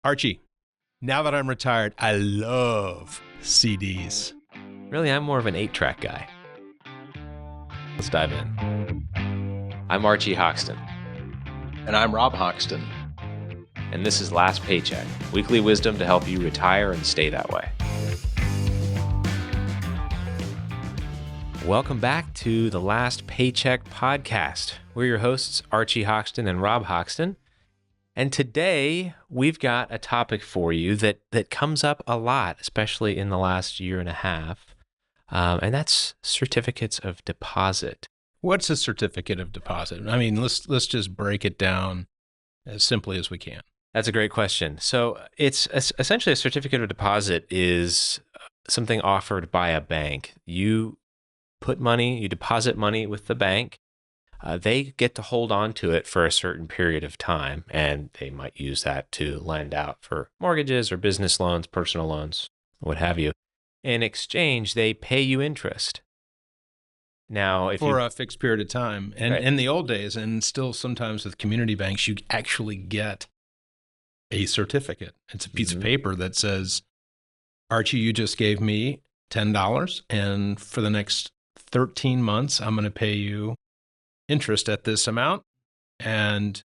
Archie, now that I'm retired, I love CDs. Really, I'm more of an 8-track guy. Let's dive in. I'm Archie Hoxton. And I'm Rob Hoxton. And this is Last Paycheck, weekly wisdom to help you retire and stay that way. Welcome back to the Last Paycheck podcast. We're your hosts, Archie Hoxton and Rob Hoxton. And today we've got a topic for you that comes up a lot, especially in the last year and a half, and that's certificates of deposit. What's a certificate of deposit? I mean, let's just break it down as simply as we can. That's a great question. So it's essentially a certificate of deposit is something offered by a bank. You put money, you deposit money with the bank. They get to hold on to it for a certain period of time, and they might use that to lend out for mortgages or business loans, personal loans, what have you. In exchange, they pay you interest. Now, if for a fixed period of time, and right. In the old days, and still sometimes with community banks, you actually get a certificate. It's a piece of paper that says, Archie, you just gave me $10, and for the next 13 months, I'm going to pay you interest at this amount. And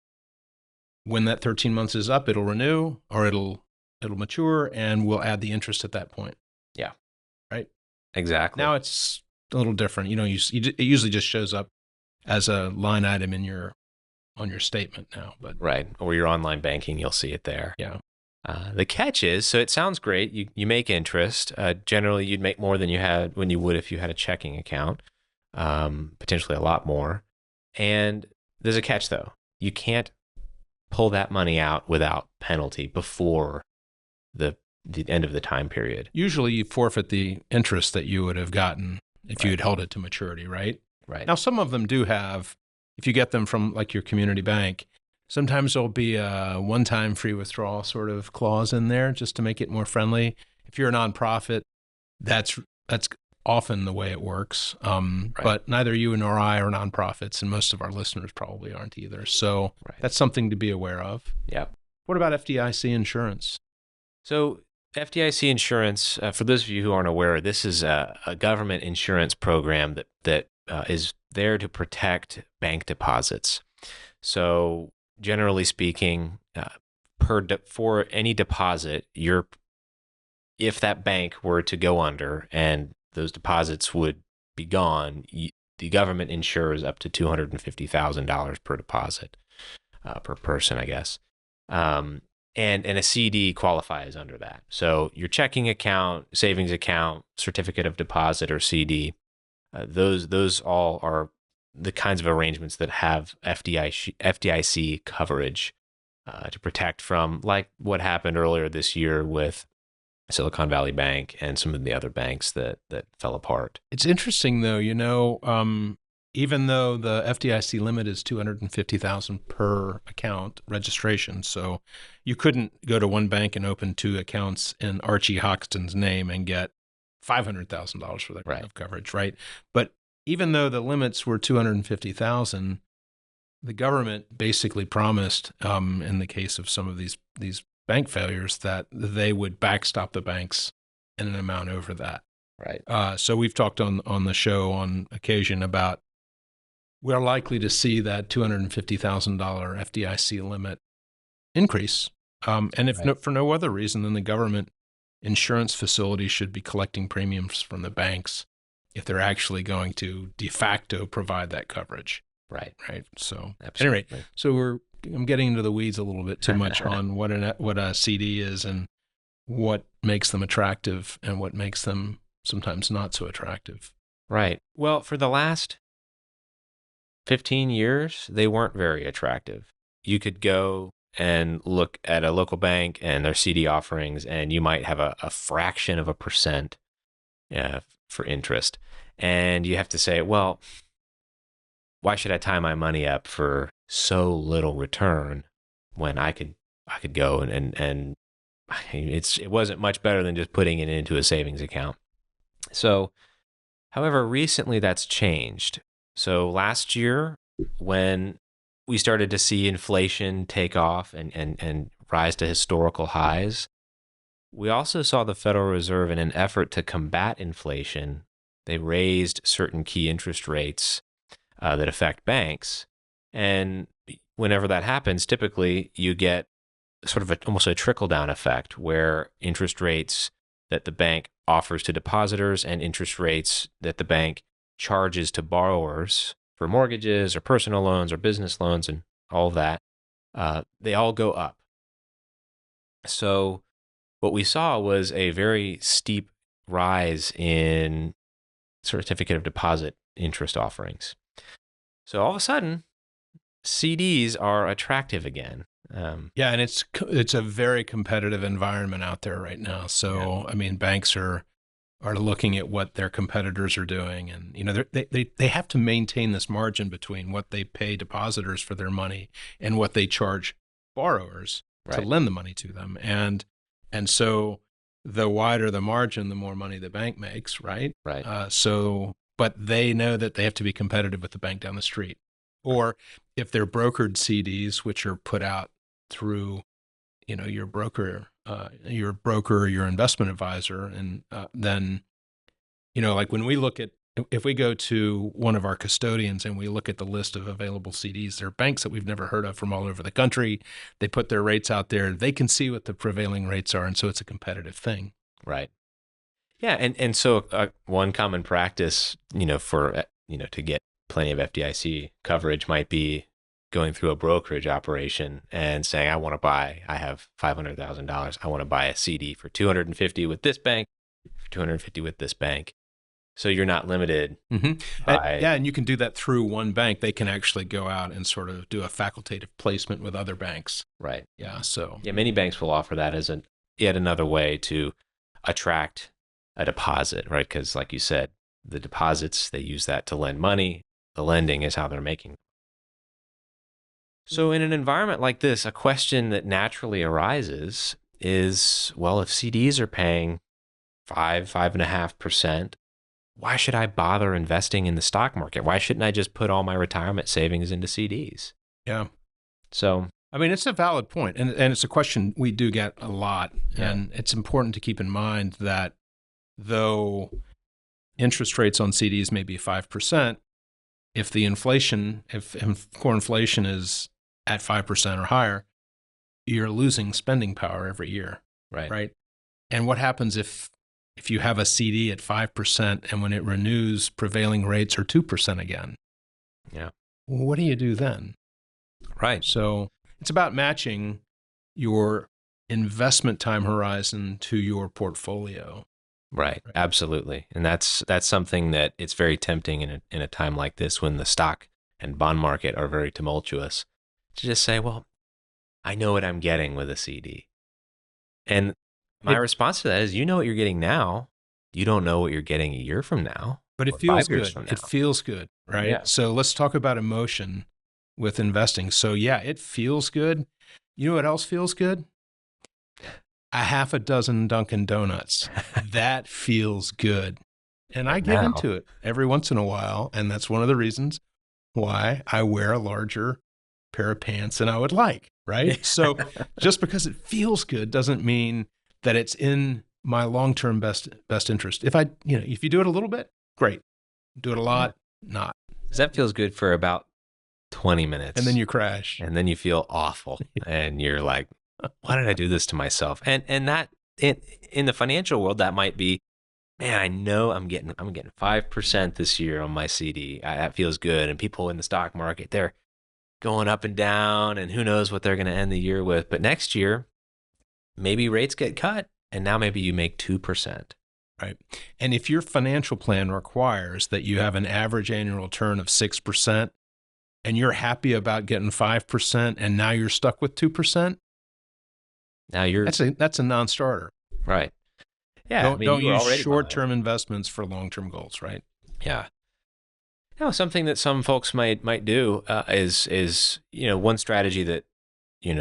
when that 13 months is up, it'll renew or it'll mature, and we'll add the interest at that point. Yeah. Right? Exactly. Now it's a little different. It usually just shows up as a line item on your statement now. But right. Or your online banking, you'll see it there. Yeah. The catch is, so it sounds great. You make interest. Generally, you'd make more than you had when you would if you had a checking account, potentially a lot more. And there's a catch, though. You can't pull that money out without penalty before the end of the time period. Usually you forfeit the interest that you would have gotten if you had held it to maturity, right? Right. Now, some of them do have, if you get them from like your community bank, sometimes there'll be a one-time free withdrawal sort of clause in there just to make it more friendly. If you're a nonprofit, that's often the way it works. But neither you nor I are nonprofits, and most of our listeners probably aren't either. So that's something to be aware of. Yeah. What about FDIC insurance? So FDIC insurance, for those of you who aren't aware, this is a government insurance program that is there to protect bank deposits. So generally speaking, for any deposit, if that bank were to go under and those deposits would be gone, the government insures up to $250,000 per deposit, per person, I guess. And a CD qualifies under that. So your checking account, savings account, certificate of deposit, or CD, those all are the kinds of arrangements that have FDIC coverage to protect from, like what happened earlier this year with Silicon Valley Bank and some of the other banks that fell apart. It's interesting, though, even though the FDIC limit is $250,000 per account registration, so you couldn't go to one bank and open 2 accounts in Archie Hoxton's name and get $500,000 for that kind of coverage, right? But even though the limits were $250,000, the government basically promised, in the case of some of these bank failures, that they would backstop the banks in an amount over that. Right. So we've talked on the show on occasion about we're likely to see that $250,000 FDIC limit increase. And if for no other reason than the government insurance facilities should be collecting premiums from the banks if they're actually going to de facto provide that coverage. Right. So absolutely. Anyway, so I'm getting into the weeds a little bit too much on what a CD is and what makes them attractive and what makes them sometimes not so attractive. Right. Well, for the last 15 years, they weren't very attractive. You could go and look at a local bank and their CD offerings, and you might have a fraction of a percent for interest. And you have to say, well, why should I tie my money up for so little return when I could go and it wasn't much better than just putting it into a savings account. So, however, recently that's changed. So last year, when we started to see inflation take off and rise to historical highs. We also saw the Federal Reserve, in an effort to combat inflation, they raised certain key interest rates that affect banks. And whenever that happens, typically you get sort of almost a trickle-down effect where interest rates that the bank offers to depositors and interest rates that the bank charges to borrowers for mortgages or personal loans or business loans and all of that, they all go up. So what we saw was a very steep rise in certificate of deposit interest offerings. So all of a sudden, CDs are attractive again. Yeah, and it's a very competitive environment out there right now. So I mean, banks are looking at what their competitors are doing, and they have to maintain this margin between what they pay depositors for their money and what they charge borrowers to lend the money to them. And so the wider the margin, the more money the bank makes, right? Right. But they know that they have to be competitive with the bank down the street. Or if they're brokered CDs, which are put out through, your broker, or your investment advisor, and then, like when we look at, if we go to one of our custodians and we look at the list of available CDs, there are banks that we've never heard of from all over the country. They put their rates out there. They can see what the prevailing rates are, and so it's a competitive thing. Right. Yeah, and so one common practice, for to get plenty of FDIC coverage might be going through a brokerage operation and saying, I have $500,000. I want to buy a CD for $250 with this bank, for $250 with this bank. So you're not limited. And you can do that through one bank. They can actually go out and sort of do a facultative placement with other banks. Right. Yeah. So many banks will offer that as yet another way to attract a deposit, right? Because like you said, the deposits, they use that to lend money. The lending is how they're making. So in an environment like this, a question that naturally arises is, well, if CDs are paying 5.5%, why should I bother investing in the stock market? Why shouldn't I just put all my retirement savings into CDs? Yeah. So, I mean, it's a valid point, and it's a question we do get a lot. Yeah. And it's important to keep in mind that though interest rates on CDs may be 5%, if core inflation is at 5% or higher, you're losing spending power every year. Right. And what happens if you have a CD at 5% and when it renews, prevailing rates are 2% again? Yeah. What do you do then? Right. So it's about matching your investment time horizon to your portfolio. Right. Absolutely. And that's something that it's very tempting in a time like this when the stock and bond market are very tumultuous to just say, well, I know what I'm getting with a CD. And my response to that is, you know what you're getting now. You don't know what you're getting a year from now. But it feels good. It feels good, right? Yeah. So let's talk about emotion with investing. So yeah, it feels good. You know what else feels good? A half a dozen Dunkin' Donuts. That feels good. And I get into it every once in a while. And that's one of the reasons why I wear a larger pair of pants than I would like, right? So just because it feels good doesn't mean that it's in my long-term best interest. If you do it a little bit, great. Do it a lot, not. That feels good for about 20 minutes. And then you crash. And then you feel awful. And you're like, why did I do this to myself? And that in the financial world, that might be, man, I know I'm getting 5% this year on my CD. That feels good. And people in the stock market, they're going up and down, and who knows what they're going to end the year with. But next year, maybe rates get cut, and now maybe you make 2%. Right. And if your financial plan requires that you have an average annual return of 6%, and you're happy about getting 5%, and now you're stuck with 2%, that's a non-starter. Right. Yeah. Don't use short-term investments for long-term goals, right? Yeah. Now, something that some folks might do is one strategy that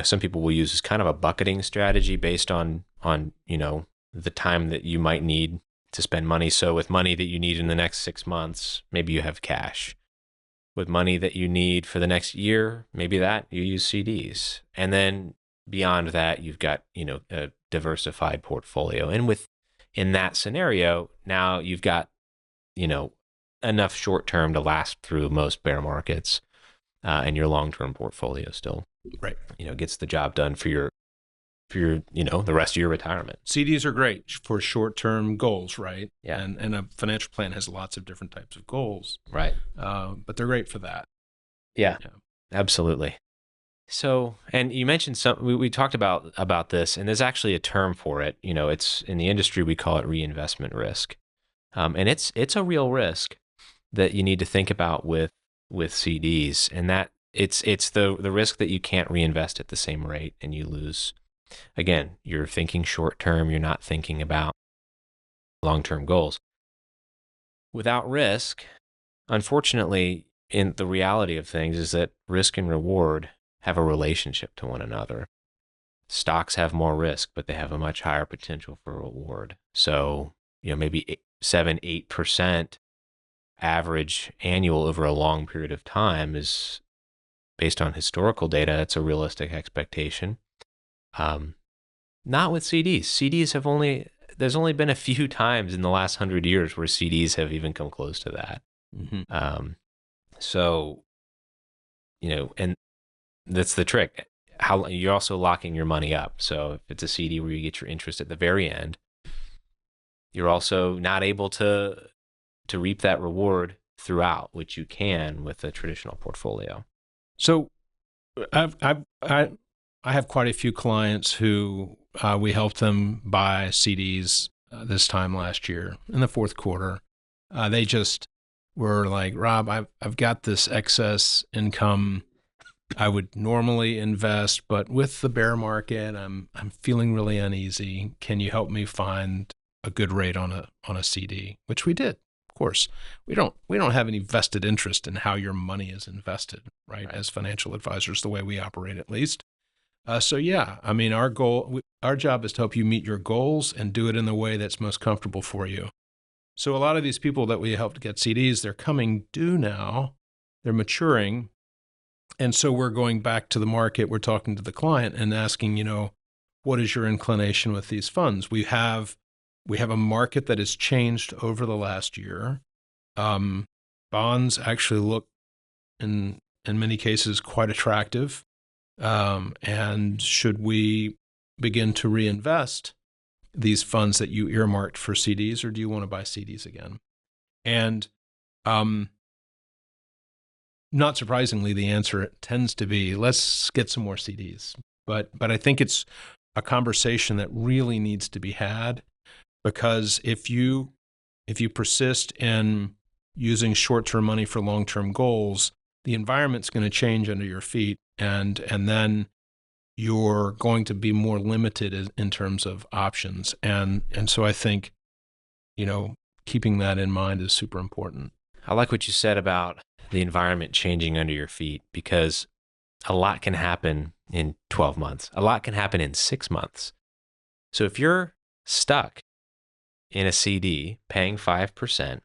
some people will use is kind of a bucketing strategy based on the time that you might need to spend money. So with money that you need in the next 6 months, maybe you have cash. With money that you need for the next year, maybe that you use CDs. And then beyond that, you've got, a diversified portfolio. And in that scenario, now you've got, enough short term to last through most bear markets, and your long term portfolio still, Right. Gets the job done for your, the rest of your retirement. CDs are great for short-term goals, right? Yeah. And a financial plan has lots of different types of goals, Right. but they're great for that. Yeah. Yeah. Absolutely. So, and you mentioned we talked about this, and there's actually a term for it. It's in the industry, we call it reinvestment risk. And it's a real risk that you need to think about with CDs, and that it's the risk that you can't reinvest at the same rate and you lose. Again, you're thinking short term, you're not thinking about long-term goals. Without risk, unfortunately, in the reality of things is that risk and reward have a relationship to one another. Stocks have more risk, but they have a much higher potential for reward. So, maybe 7-8% average annual over a long period of time is, based on historical data, it's a realistic expectation. Not with CDs. There's only been a few times in the last 100 years where CDs have even come close to that. Mm-hmm. So, and that's the trick. How you're also locking your money up. So if it's a CD where you get your interest at the very end, you're also not able to reap that reward throughout, which you can with a traditional portfolio. So I have quite a few clients who we helped them buy CDs this time last year in the fourth quarter. They just were like, Rob, I've got this excess income I would normally invest, but with the bear market, I'm feeling really uneasy. Can you help me find a good rate on a CD? Which we did. Of course, we don't have any vested interest in how your money is invested, right? As financial advisors, the way we operate, at least. So yeah, I mean, our job is to help you meet your goals and do it in the way that's most comfortable for you. So a lot of these people that we helped get CDs, they're coming due now. They're maturing. And so we're going back to the market. We're talking to the client and asking, what is your inclination with these funds? We have a market that has changed over the last year. Bonds actually look, in many cases, quite attractive. And should we begin to reinvest these funds that you earmarked for CDs, or do you want to buy CDs again? And not surprisingly, the answer tends to be, let's get some more CDs. But I think it's a conversation that really needs to be had, because if you persist in using short-term money for long-term goals, the environment's going to change under your feet, and then you're going to be more limited in terms of options. And so I think, keeping that in mind is super important. I like what you said about the environment changing under your feet, because a lot can happen in 12 months. A lot can happen in 6 months. So if you're stuck in a CD paying 5%,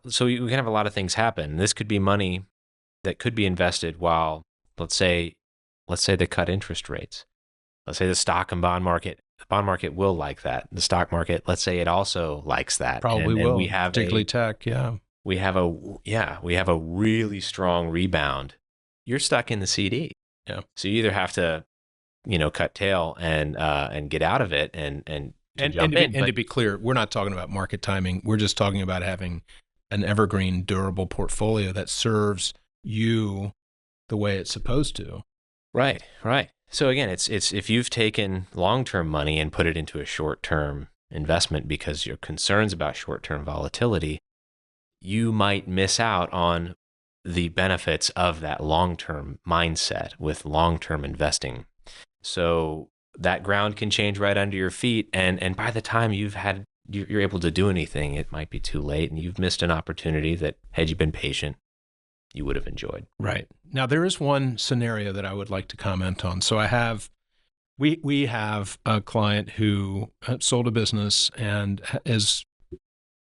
so we can have a lot of things happen. This could be money that could be invested while, let's say they cut interest rates. Let's say the bond market will like that. The stock market, let's say it also likes that. Probably will. We have particularly tech. Yeah. We have a really strong rebound. You're stuck in the CD. Yeah. So you either have to, cut tail and get out of it and jump in. To be clear, we're not talking about market timing. We're just talking about having an evergreen, durable portfolio that serves you the way it's supposed to. Right. So again, it's if you've taken long-term money and put it into a short-term investment because you're concerns about short-term volatility, you might miss out on the benefits of that long-term mindset with long-term investing. So that ground can change right under your feet, and by the time you're able to do anything, it might be too late, and you've missed an opportunity that, had you been patient, you would have enjoyed. Right. Now, there is one scenario that I would like to comment on. So we have a client who sold a business and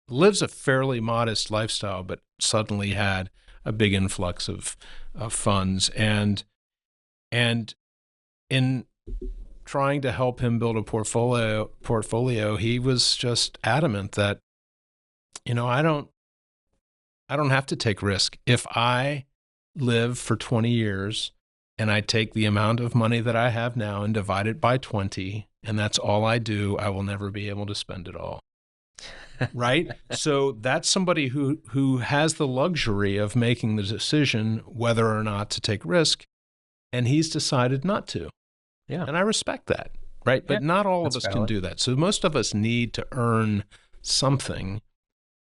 lives a fairly modest lifestyle, but suddenly had a big influx of funds. And in trying to help him build a portfolio, he was just adamant that, I don't have to take risk. If I live for 20 years and I take the amount of money that I have now and divide it by 20, and that's all I do, I will never be able to spend it all. Right? So that's somebody who has the luxury of making the decision whether or not to take risk, and he's decided not to. Yeah. And I respect that, right? But not all of us can do that. So most of us need to earn something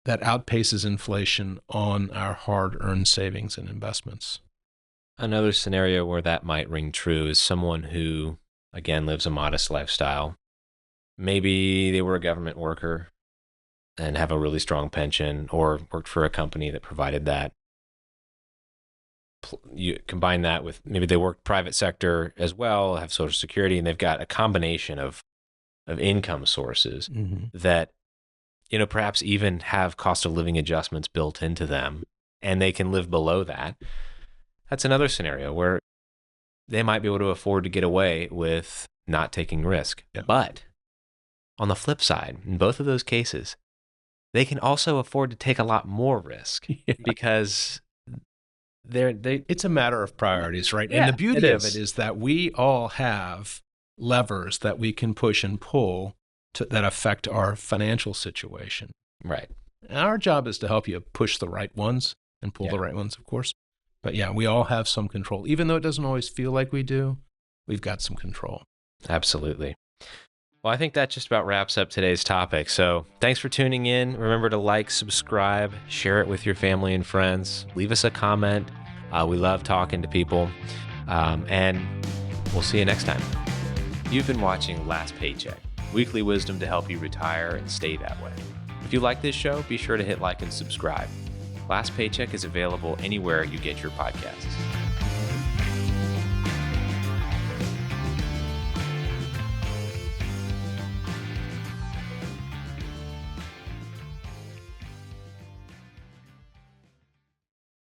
that outpaces inflation on our hard-earned savings and investments. Another scenario where that might ring true is someone who, again, lives a modest lifestyle. Maybe they were a government worker and have a really strong pension, or worked for a company that provided that. You combine that with maybe they work private sector as well, have Social Security, and they've got a combination of income sources that, perhaps even have cost of living adjustments built into them, and they can live below that. That's another scenario where they might be able to afford to get away with not taking risk. Yeah. But on the flip side, in both of those cases, they can also afford to take a lot more risk because it's a matter of priorities, right? Yeah, and the beauty of it is that we all have levers that we can push and pull that affect our financial situation. Right. And our job is to help you push the right ones and pull the right ones, of course. But yeah, we all have some control. Even though it doesn't always feel like we do, we've got some control. Absolutely. Well, I think that just about wraps up today's topic. So thanks for tuning in. Remember to like, subscribe, share it with your family and friends. Leave us a comment. We love talking to people. And we'll see you next time. You've been watching Last Paycheck, weekly wisdom to help you retire and stay that way. If you like this show, be sure to hit like and subscribe. Last Paycheck is available anywhere you get your podcasts.